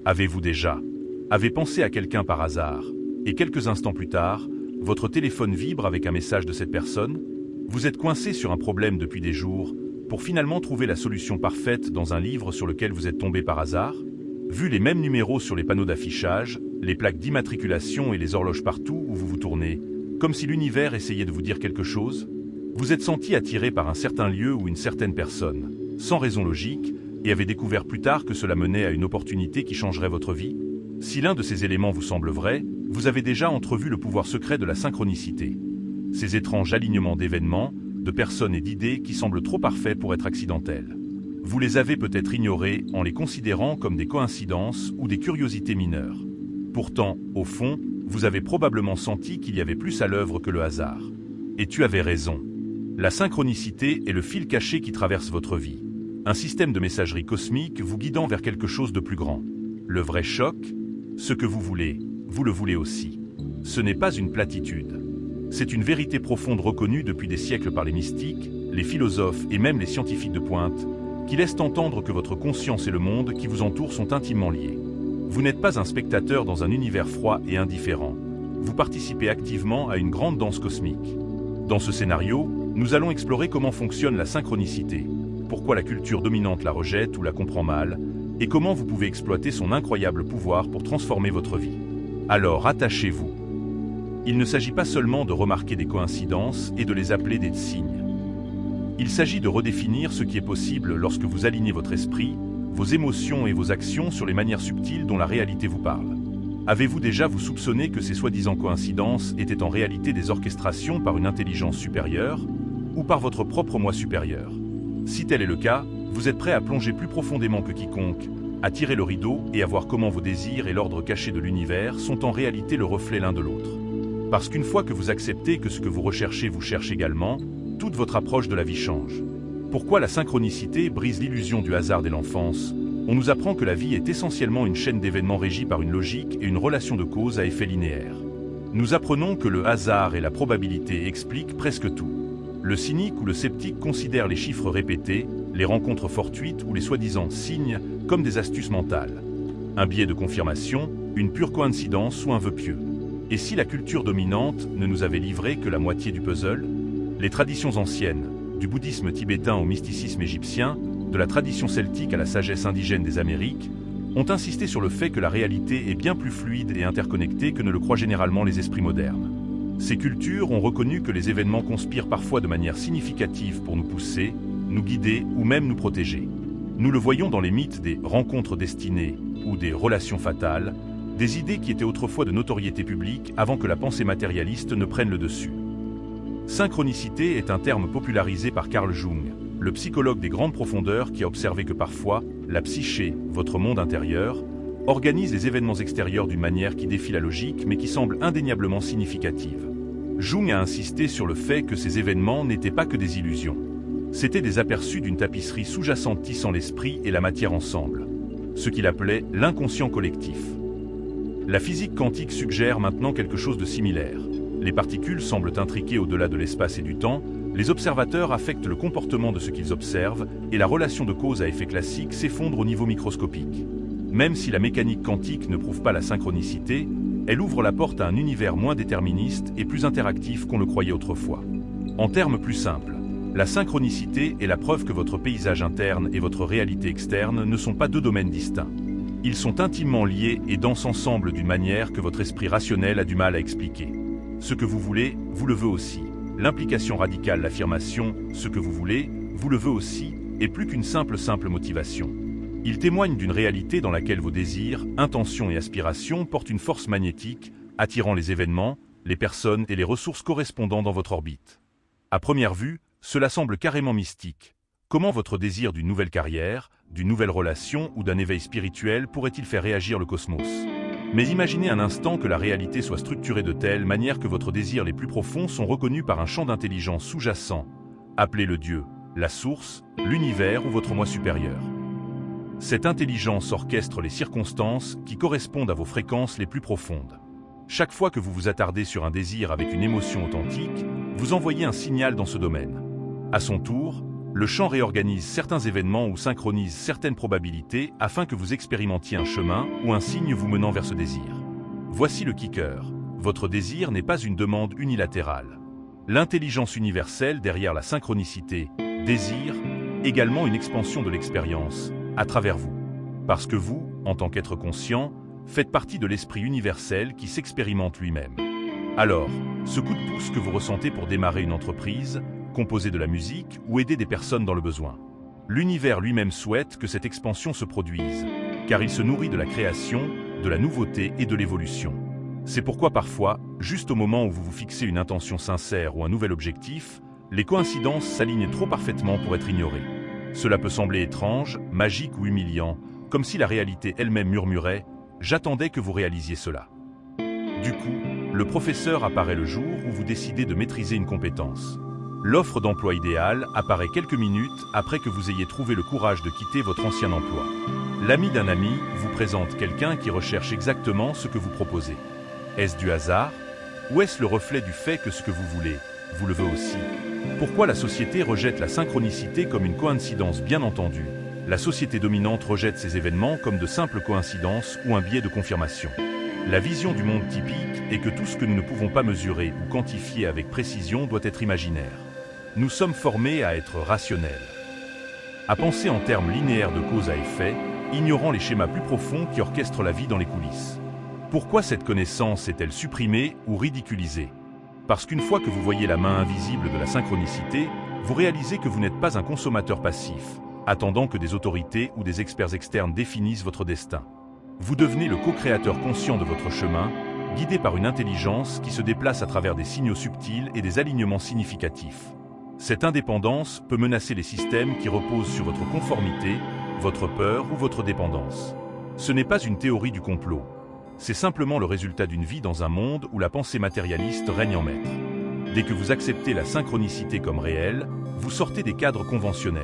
Avez pensé à quelqu'un par hasard, et quelques instants plus tard, votre téléphone vibre avec un message de cette personne? Vous êtes coincé sur un problème depuis des jours, pour finalement trouver la solution parfaite dans un livre sur lequel vous êtes tombé par hasard? Vu les mêmes numéros sur les panneaux d'affichage, les plaques d'immatriculation et les horloges partout où vous vous tournez, comme si l'univers essayait de vous dire quelque chose? Vous êtes senti attiré par un certain lieu ou une certaine personne, sans raison logique, et avez découvert plus tard que cela menait à une opportunité qui changerait votre vie? Si l'un de ces éléments vous semble vrai, vous avez déjà entrevu le pouvoir secret de la synchronicité. Ces étranges alignements d'événements, de personnes et d'idées qui semblent trop parfaits pour être accidentels. Vous les avez peut-être ignorés en les considérant comme des coïncidences ou des curiosités mineures. Pourtant, au fond, vous avez probablement senti qu'il y avait plus à l'œuvre que le hasard. Et tu avais raison. La synchronicité est le fil caché qui traverse votre vie. Un système de messagerie cosmique vous guidant vers quelque chose de plus grand. Le vrai choc, ce que vous le voulez aussi. Ce n'est pas une platitude. C'est une vérité profonde reconnue depuis des siècles par les mystiques, les philosophes et même les scientifiques de pointe, qui laissent entendre que votre conscience et le monde qui vous entoure sont intimement liés. Vous n'êtes pas un spectateur dans un univers froid et indifférent. Vous participez activement à une grande danse cosmique. Dans ce scénario, nous allons explorer comment fonctionne la synchronicité, pourquoi la culture dominante la rejette ou la comprend mal, et comment vous pouvez exploiter son incroyable pouvoir pour transformer votre vie. Alors attachez-vous. Il ne s'agit pas seulement de remarquer des coïncidences et de les appeler des signes. Il s'agit de redéfinir ce qui est possible lorsque vous alignez votre esprit, vos émotions et vos actions sur les manières subtiles dont la réalité vous parle. Avez-vous déjà vous soupçonné que ces soi-disant coïncidences étaient en réalité des orchestrations par une intelligence supérieure ou par votre propre moi supérieur? Si tel est le cas, vous êtes prêt à plonger plus profondément que quiconque, à tirer le rideau et à voir comment vos désirs et l'ordre caché de l'univers sont en réalité le reflet l'un de l'autre. Parce qu'une fois que vous acceptez que ce que vous recherchez vous cherche également, toute votre approche de la vie change. Pourquoi la synchronicité brise l'illusion du hasard dès l'enfance? On nous apprend que la vie est essentiellement une chaîne d'événements régie par une logique et une relation de cause à effet linéaire. Nous apprenons que le hasard et la probabilité expliquent presque tout. Le cynique ou le sceptique considère les chiffres répétés, les rencontres fortuites ou les soi-disant signes comme des astuces mentales. Un biais de confirmation, une pure coïncidence ou un vœu pieux. Et si la culture dominante ne nous avait livré que la moitié du puzzle? Les traditions anciennes, du bouddhisme tibétain au mysticisme égyptien, de la tradition celtique à la sagesse indigène des Amériques, ont insisté sur le fait que la réalité est bien plus fluide et interconnectée que ne le croient généralement les esprits modernes. Ces cultures ont reconnu que les événements conspirent parfois de manière significative pour nous pousser, nous guider ou même nous protéger. Nous le voyons dans les mythes des rencontres destinées ou des relations fatales, des idées qui étaient autrefois de notoriété publique avant que la pensée matérialiste ne prenne le dessus. Synchronicité est un terme popularisé par Carl Jung, le psychologue des grandes profondeurs qui a observé que parfois, la psyché, votre monde intérieur, organise les événements extérieurs d'une manière qui défie la logique mais qui semble indéniablement significative. Jung a insisté sur le fait que ces événements n'étaient pas que des illusions. C'étaient des aperçus d'une tapisserie sous-jacente tissant l'esprit et la matière ensemble, ce qu'il appelait l'inconscient collectif. La physique quantique suggère maintenant quelque chose de similaire. Les particules semblent intriquées au-delà de l'espace et du temps, les observateurs affectent le comportement de ce qu'ils observent, et la relation de cause à effet classique s'effondre au niveau microscopique. Même si la mécanique quantique ne prouve pas la synchronicité, elle ouvre la porte à un univers moins déterministe et plus interactif qu'on le croyait autrefois. En termes plus simples, la synchronicité est la preuve que votre paysage interne et votre réalité externe ne sont pas deux domaines distincts. Ils sont intimement liés et dansent ensemble d'une manière que votre esprit rationnel a du mal à expliquer. Ce que vous voulez, vous le veut aussi. L'implication radicale, l'affirmation « ce que vous voulez, vous le veut aussi » est plus qu'une simple motivation. Il témoigne d'une réalité dans laquelle vos désirs, intentions et aspirations portent une force magnétique, attirant les événements, les personnes et les ressources correspondant dans votre orbite. À première vue, cela semble carrément mystique. Comment votre désir d'une nouvelle carrière, d'une nouvelle relation ou d'un éveil spirituel pourrait-il faire réagir le cosmos? Mais imaginez un instant que la réalité soit structurée de telle manière que votre désir les plus profonds sont reconnus par un champ d'intelligence sous-jacent. Appelez-le Dieu, la source, l'univers ou votre moi supérieur. Cette intelligence orchestre les circonstances qui correspondent à vos fréquences les plus profondes. Chaque fois que vous vous attardez sur un désir avec une émotion authentique, vous envoyez un signal dans ce domaine. À son tour, Le champ réorganise certains événements ou synchronise certaines probabilités afin que vous expérimentiez un chemin ou un signe vous menant vers ce désir. Voici le kicker. Votre désir n'est pas une demande unilatérale. L'intelligence universelle derrière la synchronicité désire également une expansion de l'expérience à travers vous. Parce que vous, en tant qu'être conscient, faites partie de l'esprit universel qui s'expérimente lui-même. Alors, ce coup de pouce que vous ressentez pour démarrer une entreprise, composer de la musique ou aider des personnes dans le besoin. L'univers lui-même souhaite que cette expansion se produise, car il se nourrit de la création, de la nouveauté et de l'évolution. C'est pourquoi parfois, juste au moment où vous vous fixez une intention sincère ou un nouvel objectif, les coïncidences s'alignent trop parfaitement pour être ignorées. Cela peut sembler étrange, magique ou humiliant, comme si la réalité elle-même murmurait « J'attendais que vous réalisiez cela ». Du coup, le professeur apparaît le jour où vous décidez de maîtriser une compétence. L'offre d'emploi idéale apparaît quelques minutes après que vous ayez trouvé le courage de quitter votre ancien emploi. L'ami d'un ami vous présente quelqu'un qui recherche exactement ce que vous proposez. Est-ce du hasard? Ou est-ce le reflet du fait que ce que vous voulez, vous le veut aussi? Pourquoi la société rejette la synchronicité comme une coïncidence? Bien entendu, la société dominante rejette ces événements comme de simples coïncidences ou un biais de confirmation. La vision du monde typique est que tout ce que nous ne pouvons pas mesurer ou quantifier avec précision doit être imaginaire. Nous sommes formés à être rationnels, à penser en termes linéaires de cause à effet, ignorant les schémas plus profonds qui orchestrent la vie dans les coulisses. Pourquoi cette connaissance est-elle supprimée ou ridiculisée? Parce qu'une fois que vous voyez la main invisible de la synchronicité, vous réalisez que vous n'êtes pas un consommateur passif, attendant que des autorités ou des experts externes définissent votre destin. Vous devenez le co-créateur conscient de votre chemin, guidé par une intelligence qui se déplace à travers des signaux subtils et des alignements significatifs. Cette indépendance peut menacer les systèmes qui reposent sur votre conformité, votre peur ou votre dépendance. Ce n'est pas une théorie du complot. C'est simplement le résultat d'une vie dans un monde où la pensée matérialiste règne en maître. Dès que vous acceptez la synchronicité comme réelle, vous sortez des cadres conventionnels.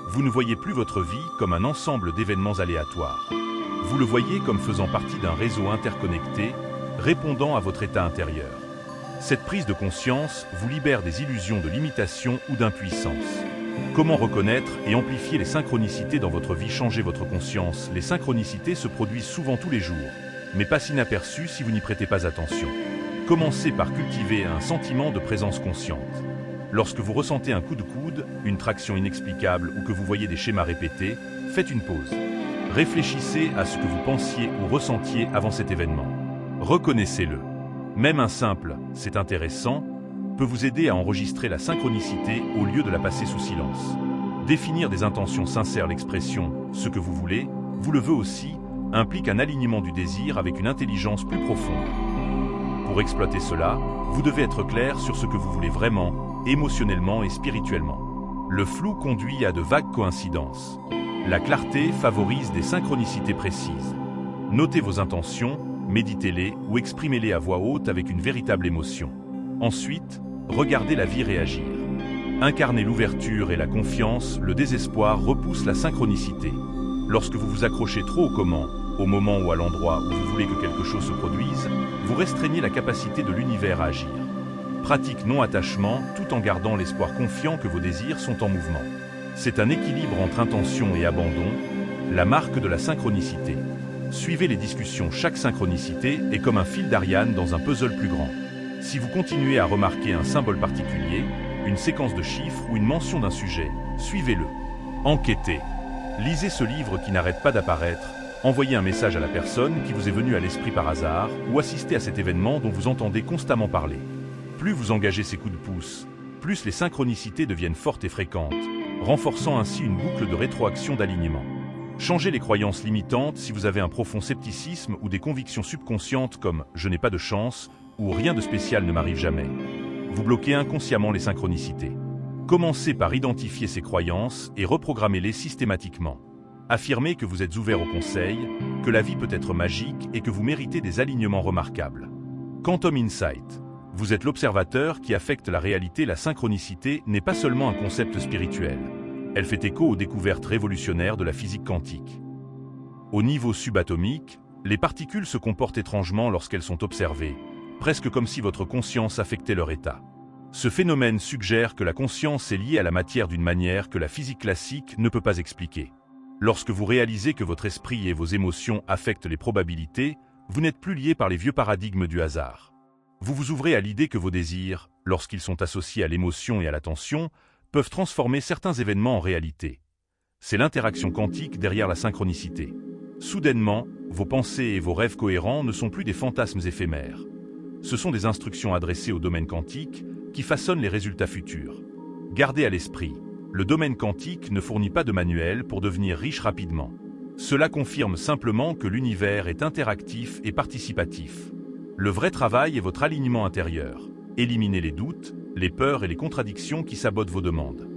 Vous ne voyez plus votre vie comme un ensemble d'événements aléatoires. Vous le voyez comme faisant partie d'un réseau interconnecté, répondant à votre état intérieur. Cette prise de conscience vous libère des illusions de limitation ou d'impuissance. Comment reconnaître et amplifier les synchronicités dans votre vie? Changer votre conscience. Les synchronicités se produisent souvent tous les jours, mais passent inaperçues si vous n'y prêtez pas attention. Commencez par cultiver un sentiment de présence consciente. Lorsque vous ressentez un coup de coude, une traction inexplicable ou que vous voyez des schémas répétés, faites une pause. Réfléchissez à ce que vous pensiez ou ressentiez avant cet événement. Reconnaissez-le. Même un simple « c'est intéressant » peut vous aider à enregistrer la synchronicité au lieu de la passer sous silence. Définir des intentions sincères. L'expression « ce que vous voulez », vous le veut aussi, implique un alignement du désir avec une intelligence plus profonde. Pour exploiter cela, vous devez être clair sur ce que vous voulez vraiment, émotionnellement et spirituellement. Le flou conduit à de vagues coïncidences. La clarté favorise des synchronicités précises. Notez vos intentions, méditez-les ou exprimez-les à voix haute avec une véritable émotion. Ensuite, regardez la vie réagir. Incarnez l'ouverture et la confiance, le désespoir repousse la synchronicité. Lorsque vous vous accrochez trop au comment, au moment ou à l'endroit où vous voulez que quelque chose se produise, vous restreignez la capacité de l'univers à agir. Pratique non-attachement tout en gardant l'espoir confiant que vos désirs sont en mouvement. C'est un équilibre entre intention et abandon, la marque de la synchronicité. Suivez les discussions. Chaque synchronicité est comme un fil d'Ariane dans un puzzle plus grand. Si vous continuez à remarquer un symbole particulier, une séquence de chiffres ou une mention d'un sujet, suivez-le. Enquêtez. Lisez ce livre qui n'arrête pas d'apparaître, envoyez un message à la personne qui vous est venue à l'esprit par hasard ou assistez à cet événement dont vous entendez constamment parler. Plus vous engagez ces coups de pouce, plus les synchronicités deviennent fortes et fréquentes, renforçant ainsi une boucle de rétroaction d'alignement. Changez les croyances limitantes si vous avez un profond scepticisme ou des convictions subconscientes comme « je n'ai pas de chance » ou « rien de spécial ne m'arrive jamais ». Vous bloquez inconsciemment les synchronicités. Commencez par identifier ces croyances et reprogrammez-les systématiquement. Affirmez que vous êtes ouvert aux conseils, que la vie peut être magique et que vous méritez des alignements remarquables. Quantum Insight. Vous êtes l'observateur qui affecte la réalité. La synchronicité n'est pas seulement un concept spirituel. Elle fait écho aux découvertes révolutionnaires de la physique quantique. Au niveau subatomique, les particules se comportent étrangement lorsqu'elles sont observées, presque comme si votre conscience affectait leur état. Ce phénomène suggère que la conscience est liée à la matière d'une manière que la physique classique ne peut pas expliquer. Lorsque vous réalisez que votre esprit et vos émotions affectent les probabilités, vous n'êtes plus lié par les vieux paradigmes du hasard. Vous vous ouvrez à l'idée que vos désirs, lorsqu'ils sont associés à l'émotion et à l'attention, peuvent transformer certains événements en réalité. C'est l'interaction quantique derrière la synchronicité. Soudainement, vos pensées et vos rêves cohérents ne sont plus des fantasmes éphémères. Ce sont des instructions adressées au domaine quantique qui façonnent les résultats futurs. Gardez à l'esprit, le domaine quantique ne fournit pas de manuel pour devenir riche rapidement. Cela confirme simplement que l'univers est interactif et participatif. Le vrai travail est votre alignement intérieur. Éliminez les doutes, les peurs et les contradictions qui sabotent vos demandes.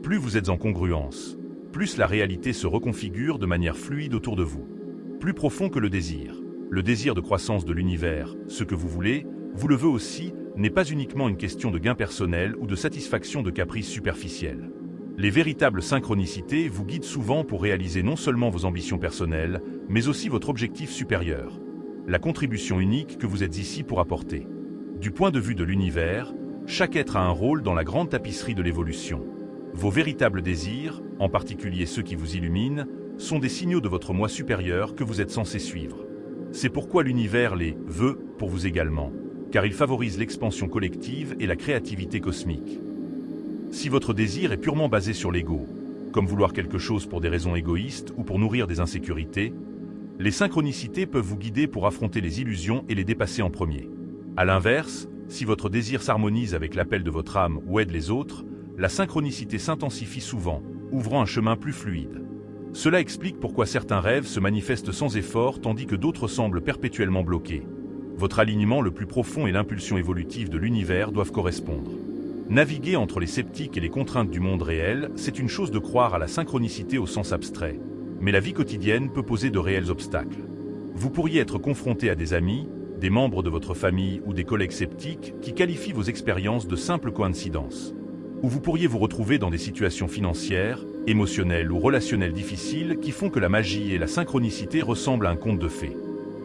Plus vous êtes en congruence, plus la réalité se reconfigure de manière fluide autour de vous. Plus profond que le désir de croissance de l'univers, ce que vous voulez, vous le veut aussi, n'est pas uniquement une question de gain personnel ou de satisfaction de caprices superficiels. Les véritables synchronicités vous guident souvent pour réaliser non seulement vos ambitions personnelles, mais aussi votre objectif supérieur, la contribution unique que vous êtes ici pour apporter. Du point de vue de l'univers, chaque être a un rôle dans la grande tapisserie de l'évolution. Vos véritables désirs, en particulier ceux qui vous illuminent, sont des signaux de votre moi supérieur que vous êtes censé suivre. C'est pourquoi l'univers les veut pour vous également, car il favorise l'expansion collective et la créativité cosmique. Si votre désir est purement basé sur l'ego, comme vouloir quelque chose pour des raisons égoïstes ou pour nourrir des insécurités, les synchronicités peuvent vous guider pour affronter les illusions et les dépasser en premier. À l'inverse, si votre désir s'harmonise avec l'appel de votre âme ou aide les autres, la synchronicité s'intensifie souvent, ouvrant un chemin plus fluide. Cela explique pourquoi certains rêves se manifestent sans effort tandis que d'autres semblent perpétuellement bloqués. Votre alignement le plus profond et l'impulsion évolutive de l'univers doivent correspondre. Naviguer entre les sceptiques et les contraintes du monde réel, c'est une chose de croire à la synchronicité au sens abstrait. Mais la vie quotidienne peut poser de réels obstacles. Vous pourriez être confronté à des amis, des membres de votre famille ou des collègues sceptiques qui qualifient vos expériences de simples coïncidences. Ou vous pourriez vous retrouver dans des situations financières, émotionnelles ou relationnelles difficiles qui font que la magie et la synchronicité ressemblent à un conte de fées.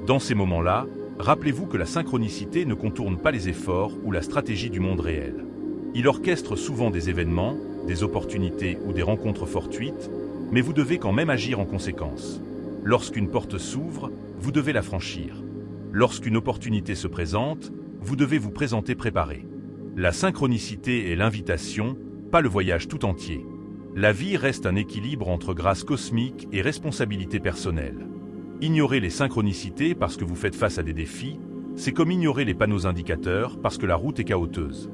Dans ces moments-là, rappelez-vous que la synchronicité ne contourne pas les efforts ou la stratégie du monde réel. Il orchestre souvent des événements, des opportunités ou des rencontres fortuites, mais vous devez quand même agir en conséquence. Lorsqu'une porte s'ouvre, vous devez la franchir. Lorsqu'une opportunité se présente, vous devez vous présenter préparé. La synchronicité est l'invitation, pas le voyage tout entier. La vie reste un équilibre entre grâce cosmique et responsabilité personnelle. Ignorer les synchronicités parce que vous faites face à des défis, c'est comme ignorer les panneaux indicateurs parce que la route est chaoteuse.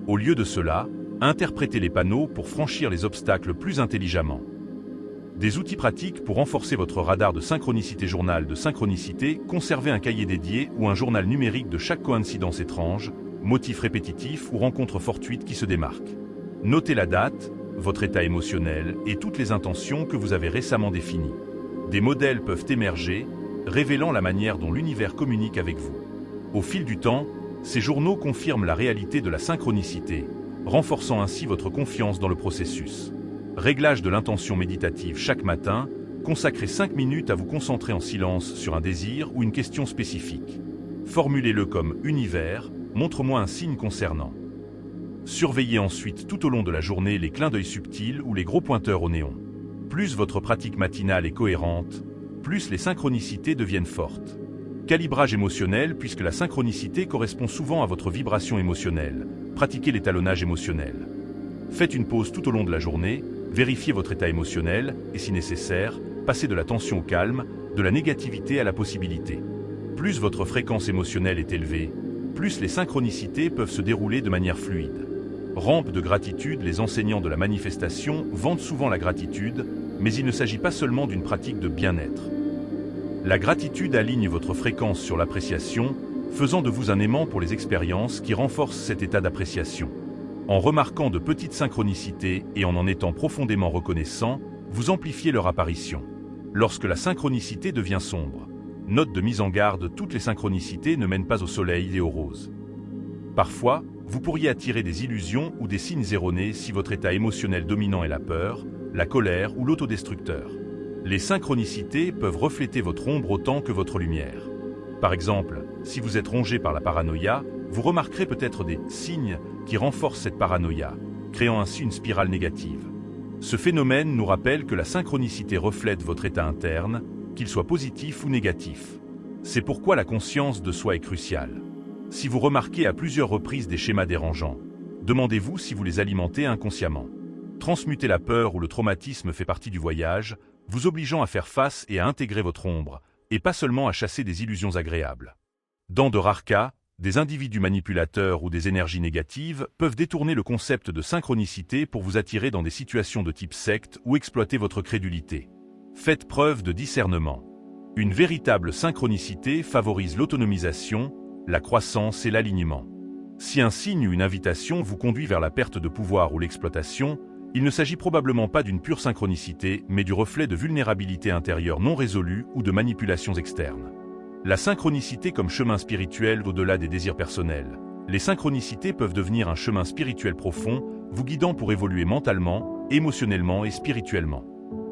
Au lieu de cela, interprétez les panneaux pour franchir les obstacles plus intelligemment. Des outils pratiques pour renforcer votre radar de synchronicité. Journal de synchronicité, conservez un cahier dédié ou un journal numérique de chaque coïncidence étrange, motif répétitif ou rencontre fortuite qui se démarque. Notez la date, votre état émotionnel et toutes les intentions que vous avez récemment définies. Des modèles peuvent émerger, révélant la manière dont l'univers communique avec vous. Au fil du temps, ces journaux confirment la réalité de la synchronicité, renforçant ainsi votre confiance dans le processus. Réglage de l'intention méditative chaque matin, consacrez 5 minutes à vous concentrer en silence sur un désir ou une question spécifique. Formulez-le comme « Univers, montre-moi un signe concernant ». Surveillez ensuite tout au long de la journée les clins d'œil subtils ou les gros pointeurs au néon. Plus votre pratique matinale est cohérente, plus les synchronicités deviennent fortes. Calibrage émotionnel, puisque la synchronicité correspond souvent à votre vibration émotionnelle. Pratiquez l'étalonnage émotionnel. Faites une pause tout au long de la journée, vérifiez votre état émotionnel et, si nécessaire, passez de la tension au calme, de la négativité à la possibilité. Plus votre fréquence émotionnelle est élevée, plus les synchronicités peuvent se dérouler de manière fluide. Rampe de gratitude, les enseignants de la manifestation vantent souvent la gratitude, mais il ne s'agit pas seulement d'une pratique de bien-être. La gratitude aligne votre fréquence sur l'appréciation, faisant de vous un aimant pour les expériences qui renforcent cet état d'appréciation. En remarquant de petites synchronicités et en étant profondément reconnaissant, vous amplifiez leur apparition. Lorsque la synchronicité devient sombre, note de mise en garde, toutes les synchronicités ne mènent pas au soleil et aux roses. Parfois, vous pourriez attirer des illusions ou des signes erronés si votre état émotionnel dominant est la peur, la colère ou l'autodestructeur. Les synchronicités peuvent refléter votre ombre autant que votre lumière. Par exemple, si vous êtes rongé par la paranoïa, vous remarquerez peut-être des signes qui renforce cette paranoïa, créant ainsi une spirale négative. Ce phénomène nous rappelle que la synchronicité reflète votre état interne, qu'il soit positif ou négatif. C'est pourquoi la conscience de soi est cruciale. Si vous remarquez à plusieurs reprises des schémas dérangeants, demandez-vous si vous les alimentez inconsciemment. Transmuter la peur ou le traumatisme fait partie du voyage, vous obligeant à faire face et à intégrer votre ombre, et pas seulement à chasser des illusions agréables. Dans de rares cas, des individus manipulateurs ou des énergies négatives peuvent détourner le concept de synchronicité pour vous attirer dans des situations de type secte ou exploiter votre crédulité. Faites preuve de discernement. Une véritable synchronicité favorise l'autonomisation, la croissance et l'alignement. Si un signe ou une invitation vous conduit vers la perte de pouvoir ou l'exploitation, il ne s'agit probablement pas d'une pure synchronicité, mais du reflet de vulnérabilité intérieure non résolue ou de manipulations externes. La synchronicité comme chemin spirituel au-delà des désirs personnels. Les synchronicités peuvent devenir un chemin spirituel profond, vous guidant pour évoluer mentalement, émotionnellement et spirituellement.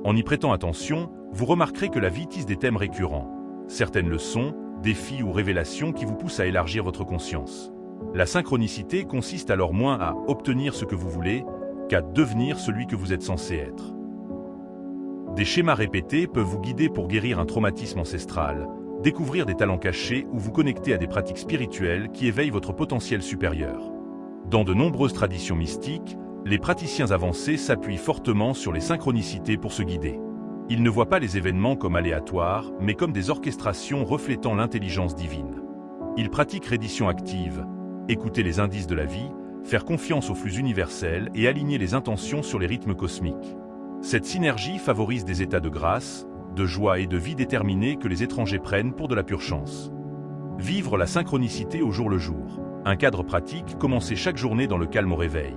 En y prêtant attention, vous remarquerez que la vie tisse des thèmes récurrents. Certaines leçons, défis ou révélations qui vous poussent à élargir votre conscience. La synchronicité consiste alors moins à obtenir ce que vous voulez qu'à devenir celui que vous êtes censé être. Des schémas répétés peuvent vous guider pour guérir un traumatisme ancestral, découvrir des talents cachés ou vous connecter à des pratiques spirituelles qui éveillent votre potentiel supérieur. Dans de nombreuses traditions mystiques, les praticiens avancés s'appuient fortement sur les synchronicités pour se guider. Ils ne voient pas les événements comme aléatoires, mais comme des orchestrations reflétant l'intelligence divine. Ils pratiquent reddition active, écouter les indices de la vie, faire confiance au flux universel et aligner les intentions sur les rythmes cosmiques. Cette synergie favorise des états de grâce, de joie et de vie déterminés que les étrangers prennent pour de la pure chance. Vivre la synchronicité au jour le jour. Un cadre pratique, commencer chaque journée dans le calme au réveil.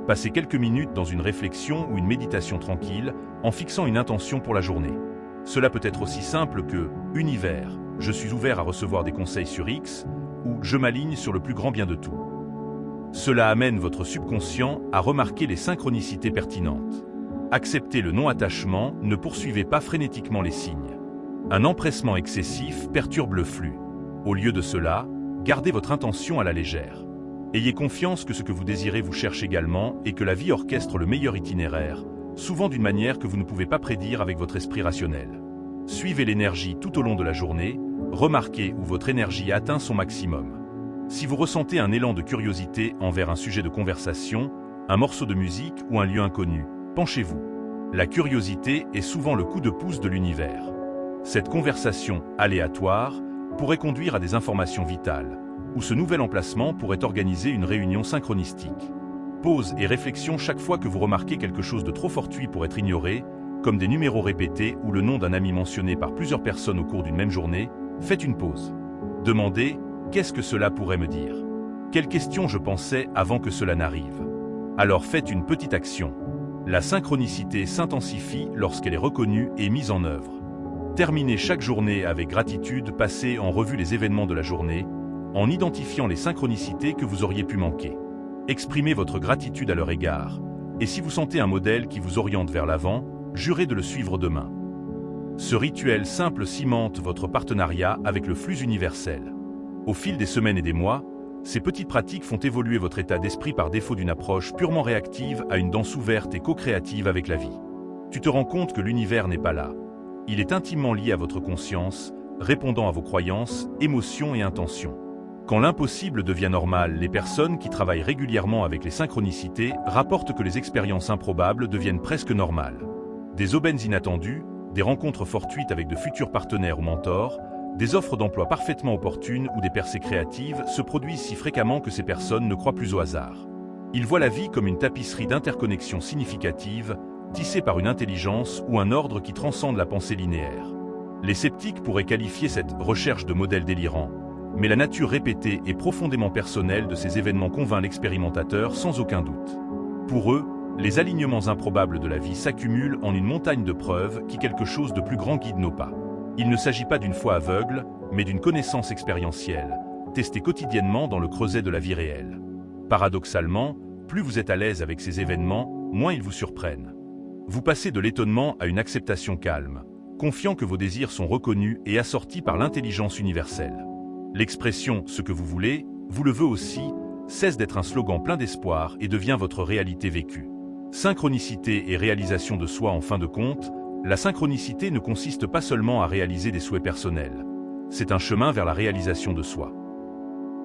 Passer quelques minutes dans une réflexion ou une méditation tranquille, en fixant une intention pour la journée. Cela peut être aussi simple que « Univers, je suis ouvert à recevoir des conseils sur X » ou « Je m'aligne sur le plus grand bien de tout ». Cela amène votre subconscient à remarquer les synchronicités pertinentes. Acceptez le non-attachement, ne poursuivez pas frénétiquement les signes. Un empressement excessif perturbe le flux. Au lieu de cela, gardez votre intention à la légère. Ayez confiance que ce que vous désirez vous cherche également et que la vie orchestre le meilleur itinéraire, souvent d'une manière que vous ne pouvez pas prédire avec votre esprit rationnel. Suivez l'énergie tout au long de la journée, remarquez où votre énergie atteint son maximum. Si vous ressentez un élan de curiosité envers un sujet de conversation, un morceau de musique ou un lieu inconnu, penchez-vous. La curiosité est souvent le coup de pouce de l'univers. Cette conversation aléatoire pourrait conduire à des informations vitales, ou ce nouvel emplacement pourrait organiser une réunion synchronistique. Pause et réflexion chaque fois que vous remarquez quelque chose de trop fortuit pour être ignoré, comme des numéros répétés ou le nom d'un ami mentionné par plusieurs personnes au cours d'une même journée, faites une pause. Demandez « Qu'est-ce que cela pourrait me dire ? Quelle question je pensais avant que cela n'arrive ?» Alors faites une petite action. La synchronicité s'intensifie lorsqu'elle est reconnue et mise en œuvre. Terminez chaque journée avec gratitude, passez en revue les événements de la journée, en identifiant les synchronicités que vous auriez pu manquer. Exprimez votre gratitude à leur égard, et si vous sentez un modèle qui vous oriente vers l'avant, jurez de le suivre demain. Ce rituel simple cimente votre partenariat avec le flux universel. Au fil des semaines et des mois, ces petites pratiques font évoluer votre état d'esprit par défaut d'une approche purement réactive à une danse ouverte et co-créative avec la vie. Tu te rends compte que l'univers n'est pas là. Il est intimement lié à votre conscience, répondant à vos croyances, émotions et intentions. Quand l'impossible devient normal, les personnes qui travaillent régulièrement avec les synchronicités rapportent que les expériences improbables deviennent presque normales. Des aubaines inattendues, des rencontres fortuites avec de futurs partenaires ou mentors, des offres d'emploi parfaitement opportunes ou des percées créatives se produisent si fréquemment que ces personnes ne croient plus au hasard. Ils voient la vie comme une tapisserie d'interconnexions significatives, tissée par une intelligence ou un ordre qui transcende la pensée linéaire. Les sceptiques pourraient qualifier cette recherche de modèle délirant, mais la nature répétée et profondément personnelle de ces événements convainc l'expérimentateur sans aucun doute. Pour eux, les alignements improbables de la vie s'accumulent en une montagne de preuves qui quelque chose de plus grand guide nos pas. Il ne s'agit pas d'une foi aveugle, mais d'une connaissance expérientielle, testée quotidiennement dans le creuset de la vie réelle. Paradoxalement, plus vous êtes à l'aise avec ces événements, moins ils vous surprennent. Vous passez de l'étonnement à une acceptation calme, confiant que vos désirs sont reconnus et assortis par l'intelligence universelle. L'expression « ce que vous voulez » vous le veut aussi, cesse d'être un slogan plein d'espoir et devient votre réalité vécue. Synchronicité et réalisation de soi. En fin de compte, la synchronicité ne consiste pas seulement à réaliser des souhaits personnels. C'est un chemin vers la réalisation de soi.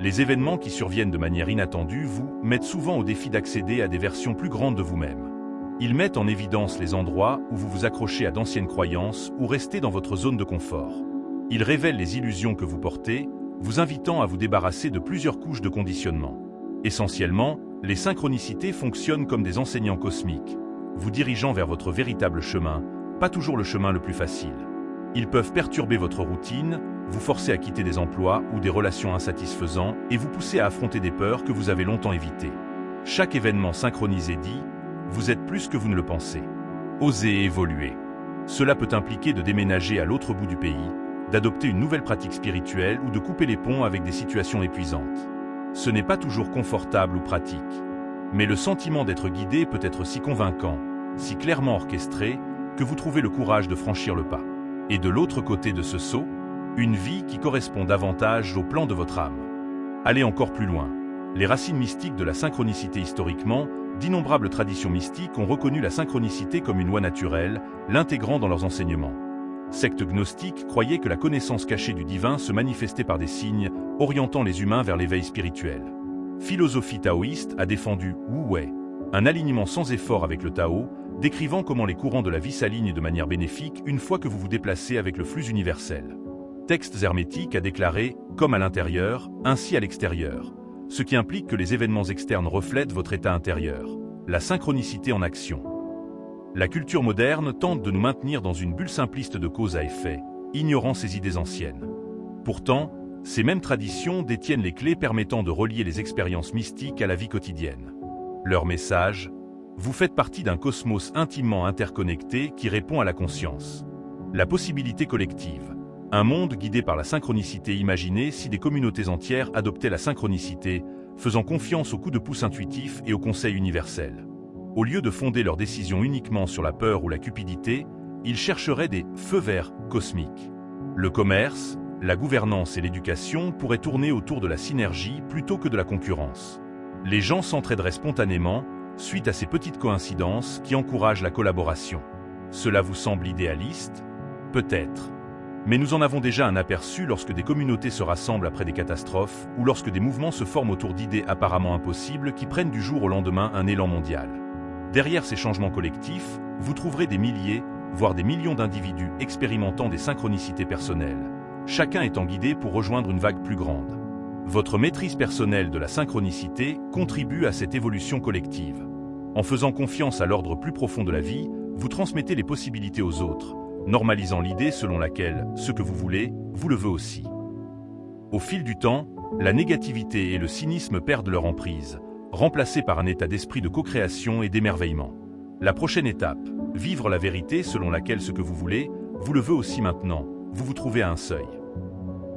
Les événements qui surviennent de manière inattendue vous mettent souvent au défi d'accéder à des versions plus grandes de vous-même. Ils mettent en évidence les endroits où vous vous accrochez à d'anciennes croyances ou restez dans votre zone de confort. Ils révèlent les illusions que vous portez, vous invitant à vous débarrasser de plusieurs couches de conditionnement. Essentiellement, les synchronicités fonctionnent comme des enseignants cosmiques, vous dirigeant vers votre véritable chemin, pas toujours le chemin le plus facile. Ils peuvent perturber votre routine, vous forcer à quitter des emplois ou des relations insatisfaisants et vous pousser à affronter des peurs que vous avez longtemps évitées. Chaque événement synchronisé dit « Vous êtes plus que vous ne le pensez ». Osez évoluer. Cela peut impliquer de déménager à l'autre bout du pays, d'adopter une nouvelle pratique spirituelle ou de couper les ponts avec des situations épuisantes. Ce n'est pas toujours confortable ou pratique. Mais le sentiment d'être guidé peut être si convaincant, si clairement orchestré, que vous trouvez le courage de franchir le pas. Et de l'autre côté de ce saut, une vie qui correspond davantage au plan de votre âme. Allez encore plus loin. Les racines mystiques de la synchronicité. Historiquement, d'innombrables traditions mystiques ont reconnu la synchronicité comme une loi naturelle, l'intégrant dans leurs enseignements. Sectes gnostiques croyaient que la connaissance cachée du divin se manifestait par des signes, orientant les humains vers l'éveil spirituel. Philosophie taoïste a défendu Wu Wei, un alignement sans effort avec le Tao, décrivant comment les courants de la vie s'alignent de manière bénéfique une fois que vous vous déplacez avec le flux universel. Textes hermétiques a déclaré « comme à l'intérieur, ainsi à l'extérieur », ce qui implique que les événements externes reflètent votre état intérieur. La synchronicité en action. La culture moderne tente de nous maintenir dans une bulle simpliste de cause à effet, ignorant ces idées anciennes. Pourtant, ces mêmes traditions détiennent les clés permettant de relier les expériences mystiques à la vie quotidienne. Leur message: vous faites partie d'un cosmos intimement interconnecté qui répond à la conscience. La possibilité collective. Un monde guidé par la synchronicité. Imaginez si des communautés entières adoptaient la synchronicité, faisant confiance aux coups de pouce intuitifs et aux conseils universels. Au lieu de fonder leurs décisions uniquement sur la peur ou la cupidité, ils chercheraient des feux verts cosmiques. Le commerce, la gouvernance et l'éducation pourraient tourner autour de la synergie plutôt que de la concurrence. Les gens s'entraideraient spontanément, suite à ces petites coïncidences qui encouragent la collaboration. Cela vous semble idéaliste? Peut-être. Mais nous en avons déjà un aperçu lorsque des communautés se rassemblent après des catastrophes ou lorsque des mouvements se forment autour d'idées apparemment impossibles qui prennent du jour au lendemain un élan mondial. Derrière ces changements collectifs, vous trouverez des milliers, voire des millions d'individus expérimentant des synchronicités personnelles, chacun étant guidé pour rejoindre une vague plus grande. Votre maîtrise personnelle de la synchronicité contribue à cette évolution collective. En faisant confiance à l'ordre plus profond de la vie, vous transmettez les possibilités aux autres, normalisant l'idée selon laquelle ce que vous voulez, vous le veut aussi. Au fil du temps, la négativité et le cynisme perdent leur emprise, remplacés par un état d'esprit de co-création et d'émerveillement. La prochaine étape, vivre la vérité selon laquelle ce que vous voulez, vous le veut aussi maintenant, vous vous trouvez à un seuil.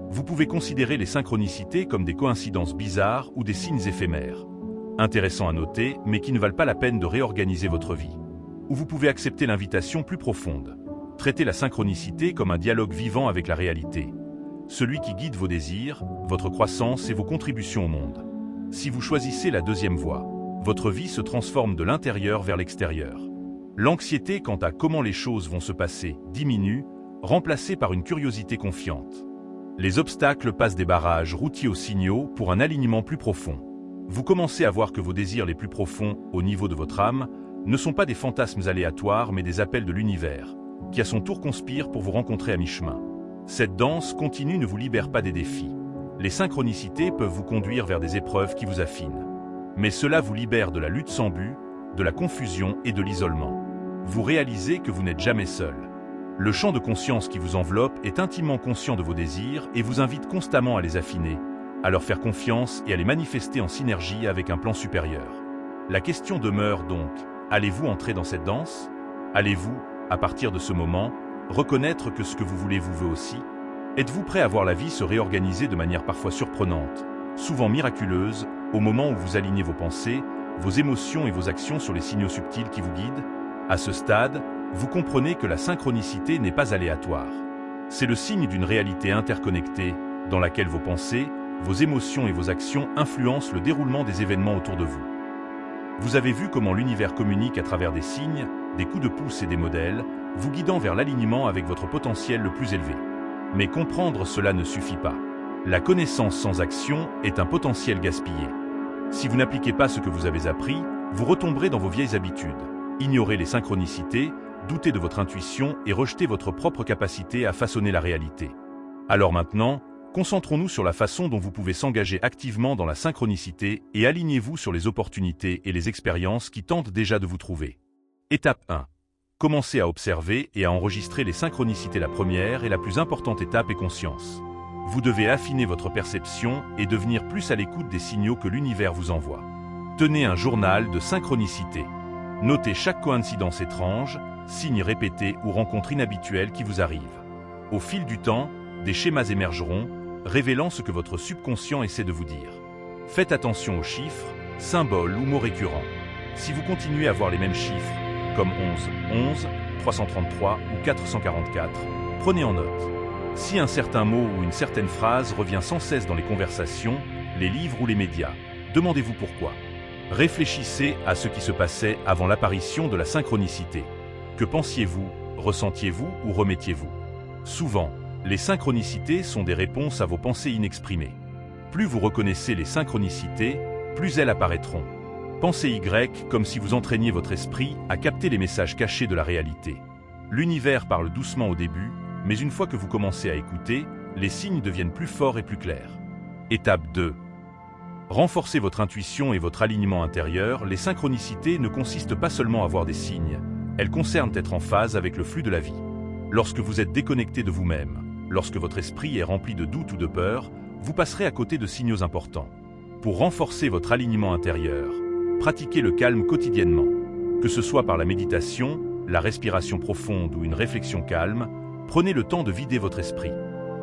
Vous pouvez considérer les synchronicités comme des coïncidences bizarres ou des signes éphémères. Intéressants à noter, mais qui ne valent pas la peine de réorganiser votre vie. Ou vous pouvez accepter l'invitation plus profonde. Traitez la synchronicité comme un dialogue vivant avec la réalité. Celui qui guide vos désirs, votre croissance et vos contributions au monde. Si vous choisissez la deuxième voie, votre vie se transforme de l'intérieur vers l'extérieur. L'anxiété quant à comment les choses vont se passer diminue, remplacée par une curiosité confiante. Les obstacles passent des barrages routiers aux signaux pour un alignement plus profond. Vous commencez à voir que vos désirs les plus profonds, au niveau de votre âme, ne sont pas des fantasmes aléatoires mais des appels de l'univers, qui à son tour conspire pour vous rencontrer à mi-chemin. Cette danse continue ne vous libère pas des défis. Les synchronicités peuvent vous conduire vers des épreuves qui vous affinent. Mais cela vous libère de la lutte sans but, de la confusion et de l'isolement. Vous réalisez que vous n'êtes jamais seul. Le champ de conscience qui vous enveloppe est intimement conscient de vos désirs et vous invite constamment à les affiner, à leur faire confiance et à les manifester en synergie avec un plan supérieur. La question demeure donc, allez-vous entrer dans cette danse? Allez-vous, à partir de ce moment, reconnaître que ce que vous voulez vous veut aussi? Êtes-vous prêt à voir la vie se réorganiser de manière parfois surprenante, souvent miraculeuse, au moment où vous alignez vos pensées, vos émotions et vos actions sur les signaux subtils qui vous guident? À ce stade, vous comprenez que la synchronicité n'est pas aléatoire. C'est le signe d'une réalité interconnectée, dans laquelle vos pensées, vos émotions et vos actions influencent le déroulement des événements autour de vous. Vous avez vu comment l'univers communique à travers des signes, des coups de pouce et des modèles, vous guidant vers l'alignement avec votre potentiel le plus élevé. Mais comprendre cela ne suffit pas. La connaissance sans action est un potentiel gaspillé. Si vous n'appliquez pas ce que vous avez appris, vous retomberez dans vos vieilles habitudes. Ignorez les synchronicités, doutez de votre intuition et rejetez votre propre capacité à façonner la réalité. Alors maintenant, concentrons-nous sur la façon dont vous pouvez s'engager activement dans la synchronicité et alignez-vous sur les opportunités et les expériences qui tentent déjà de vous trouver. Étape 1. Commencez à observer et à enregistrer les synchronicités. La première et la plus importante étape est conscience. Vous devez affiner votre perception et devenir plus à l'écoute des signaux que l'univers vous envoie. Tenez un journal de synchronicité. Notez chaque coïncidence étrange, signe répété ou rencontre inhabituelle qui vous arrive. Au fil du temps, des schémas émergeront, révélant ce que votre subconscient essaie de vous dire. Faites attention aux chiffres, symboles ou mots récurrents. Si vous continuez à voir les mêmes chiffres, comme 11, 333 ou 444, prenez en note. Si un certain mot ou une certaine phrase revient sans cesse dans les conversations, les livres ou les médias, demandez-vous pourquoi. Réfléchissez à ce qui se passait avant l'apparition de la synchronicité. Que pensiez-vous, ressentiez-vous ou remettiez-vous? Souvent, les synchronicités sont des réponses à vos pensées inexprimées. Plus vous reconnaissez les synchronicités, plus elles apparaîtront. Pensez Y comme si vous entraîniez votre esprit à capter les messages cachés de la réalité. L'univers parle doucement au début, mais une fois que vous commencez à écouter, les signes deviennent plus forts et plus clairs. Étape 2. Renforcez votre intuition et votre alignement intérieur. Les synchronicités ne consistent pas seulement à voir des signes, elles concernent être en phase avec le flux de la vie. Lorsque vous êtes déconnecté de vous-même, lorsque votre esprit est rempli de doutes ou de peur, vous passerez à côté de signaux importants. Pour renforcer votre alignement intérieur, pratiquez le calme quotidiennement. Que ce soit par la méditation, la respiration profonde ou une réflexion calme, prenez le temps de vider votre esprit.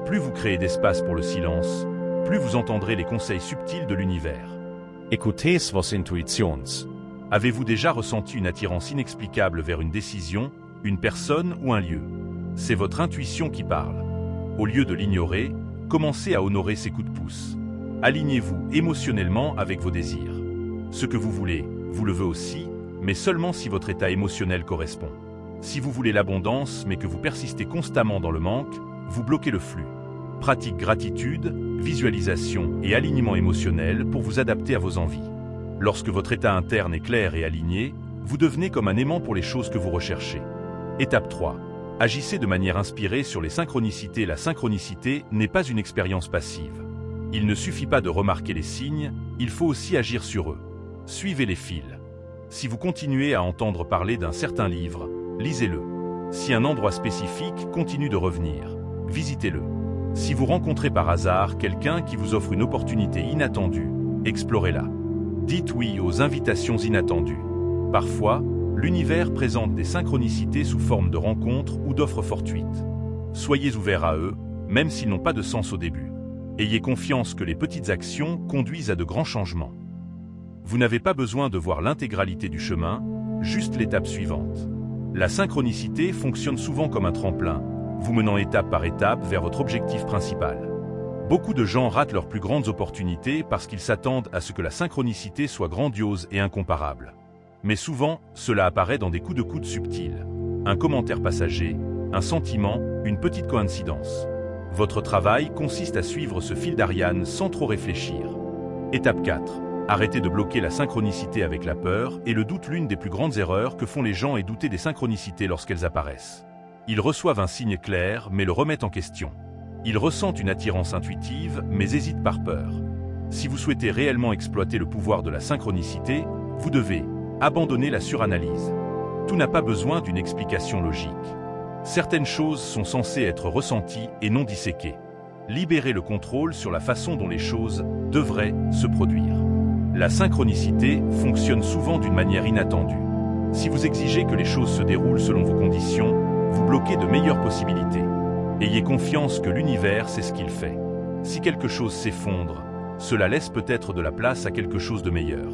Plus vous créez d'espace pour le silence, plus vous entendrez les conseils subtils de l'univers. Écoutez vos intuitions. Avez-vous déjà ressenti une attirance inexplicable vers une décision, une personne ou un lieu? C'est votre intuition qui parle. Au lieu de l'ignorer, commencez à honorer ses coups de pouce. Alignez-vous émotionnellement avec vos désirs. Ce que vous voulez, vous le voulez aussi, mais seulement si votre état émotionnel correspond. Si vous voulez l'abondance mais que vous persistez constamment dans le manque, vous bloquez le flux. Pratique gratitude, visualisation et alignement émotionnel pour vous adapter à vos envies. Lorsque votre état interne est clair et aligné, vous devenez comme un aimant pour les choses que vous recherchez. Étape 3. Agissez de manière inspirée sur les synchronicités. La synchronicité n'est pas une expérience passive. Il ne suffit pas de remarquer les signes, il faut aussi agir sur eux. Suivez les fils. Si vous continuez à entendre parler d'un certain livre, lisez-le. Si un endroit spécifique continue de revenir, visitez-le. Si vous rencontrez par hasard quelqu'un qui vous offre une opportunité inattendue, explorez-la. Dites oui aux invitations inattendues. Parfois, l'univers présente des synchronicités sous forme de rencontres ou d'offres fortuites. Soyez ouverts à eux, même s'ils n'ont pas de sens au début. Ayez confiance que les petites actions conduisent à de grands changements. Vous n'avez pas besoin de voir l'intégralité du chemin, juste l'étape suivante. La synchronicité fonctionne souvent comme un tremplin, vous menant étape par étape vers votre objectif principal. Beaucoup de gens ratent leurs plus grandes opportunités parce qu'ils s'attendent à ce que la synchronicité soit grandiose et incomparable. Mais souvent, cela apparaît dans des coups de coude subtils. Un commentaire passager, un sentiment, une petite coïncidence. Votre travail consiste à suivre ce fil d'Ariane sans trop réfléchir. Étape 4. Arrêtez de bloquer la synchronicité avec la peur et le doute. L'une des plus grandes erreurs que font les gens est douter des synchronicités lorsqu'elles apparaissent. Ils reçoivent un signe clair mais le remettent en question. Ils ressentent une attirance intuitive mais hésitent par peur. Si vous souhaitez réellement exploiter le pouvoir de la synchronicité, vous devez abandonner la suranalyse. Tout n'a pas besoin d'une explication logique. Certaines choses sont censées être ressenties et non disséquées. Libérez le contrôle sur la façon dont les choses devraient se produire. La synchronicité fonctionne souvent d'une manière inattendue. Si vous exigez que les choses se déroulent selon vos conditions, vous bloquez de meilleures possibilités. Ayez confiance que l'univers sait ce qu'il fait. Si quelque chose s'effondre, cela laisse peut-être de la place à quelque chose de meilleur.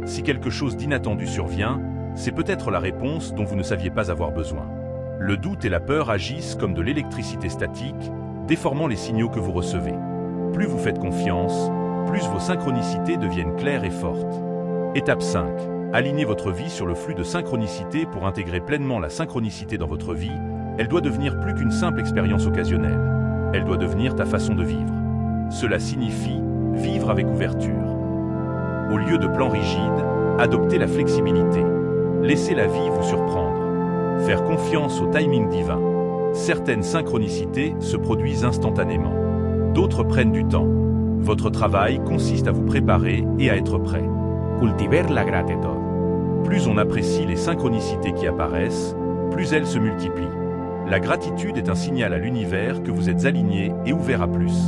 Si quelque chose d'inattendu survient, c'est peut-être la réponse dont vous ne saviez pas avoir besoin. Le doute et la peur agissent comme de l'électricité statique, déformant les signaux que vous recevez. Plus vous faites confiance, plus vos synchronicités deviennent claires et fortes. Étape 5. Alignez votre vie sur le flux de synchronicité pour intégrer pleinement la synchronicité dans votre vie. Elle doit devenir plus qu'une simple expérience occasionnelle. Elle doit devenir ta façon de vivre. Cela signifie vivre avec ouverture. Au lieu de plans rigides, adoptez la flexibilité. Laissez la vie vous surprendre. Faire confiance au timing divin. Certaines synchronicités se produisent instantanément. D'autres prennent du temps. Votre travail consiste à vous préparer et à être prêt. Cultivar la gratitud. Plus on apprécie les synchronicités qui apparaissent, plus elles se multiplient. La gratitude est un signal à l'univers que vous êtes aligné et ouvert à plus.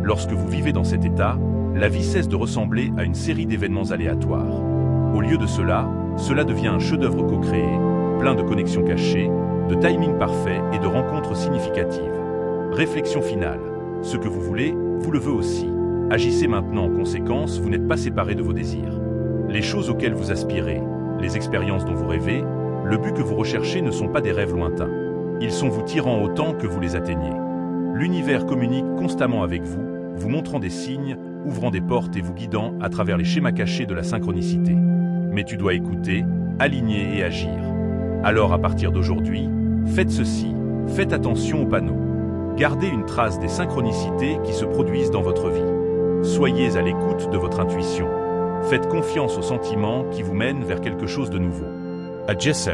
Lorsque vous vivez dans cet état, la vie cesse de ressembler à une série d'événements aléatoires. Au lieu de cela, cela devient un chef-d'œuvre co-créé, plein de connexions cachées, de timing parfait et de rencontres significatives. Réflexion finale. Ce que vous voulez, vous le voulez aussi. Agissez maintenant en conséquence, vous n'êtes pas séparé de vos désirs. Les choses auxquelles vous aspirez, les expériences dont vous rêvez, le but que vous recherchez ne sont pas des rêves lointains. Ils sont vous tirant autant que vous les atteignez. L'univers communique constamment avec vous, vous montrant des signes, ouvrant des portes et vous guidant à travers les schémas cachés de la synchronicité. Mais tu dois écouter, aligner et agir. Alors à partir d'aujourd'hui, faites ceci, faites attention aux panneaux. Gardez une trace des synchronicités qui se produisent dans votre vie. Soyez à l'écoute de votre intuition. Faites confiance aux sentiments qui vous mènent vers quelque chose de nouveau. Agissez.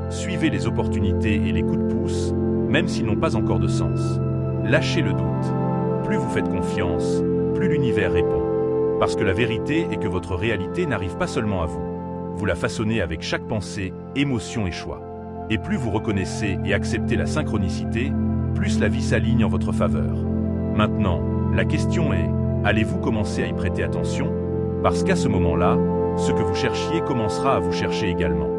Suivez les opportunités et les coups de pouce, même s'ils n'ont pas encore de sens. Lâchez le doute. Plus vous faites confiance, plus l'univers répond. Parce que la vérité est que votre réalité n'arrive pas seulement à vous. Vous la façonnez avec chaque pensée, émotion et choix. Et plus vous reconnaissez et acceptez la synchronicité, plus la vie s'aligne en votre faveur. Maintenant, la question est, allez-vous commencer à y prêter attention? Parce qu'à ce moment-là, ce que vous cherchiez commencera à vous chercher également.